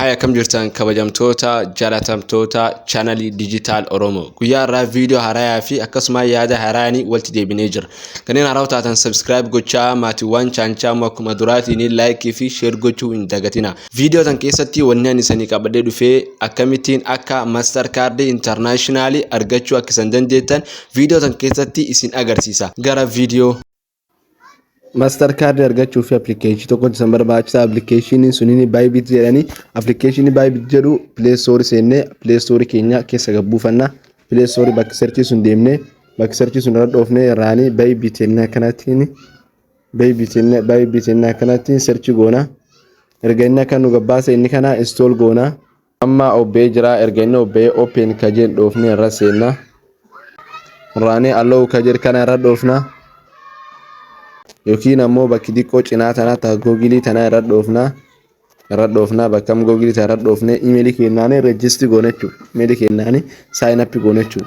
Haya kam jirtan kabajamtoota jaalatamtoota channel digital Oromo guyyaa irraa video haaraa fi akkasuma yaada haaraani walitti deebinee jira. Kanneen haaraa taatan subscribe gochaa maatiiwwan chaanchaa akkuma duraatiin like fi share gochuu hin dagatina. Video tan keessatti wanni ani isanii qabadee dhufee akkamittiin akka Mastercard International argachuu akka isin dandeettan video tan keessatti isin agarsiisa. Gara video Mastercard argachuu fi application tokko isin barbaachisa. Application sunini Bybit jedhani. Application Bybit jedhu Play Store seenne Play Store keenya keessa gabbuufanna. Play Store bakka search sun deemne bakka search sun irra dhoofne raani Bybit enna kanaatiin Bybit enna kanaatiin search goona. Erga inni kan nu gabbaasa inni kana install goona. Amma obbee jira erga inni obbee open kajen dhoofne irra seenna. Raani allow kajer kana irra dhoofna. Yookiin ammoo bakki xiqqoo cinaa tana ta Google tana irra dhoofna bakkam Google tana irra dhoofne email keenyaanii register goonechu email keenyaanii sign up goonechu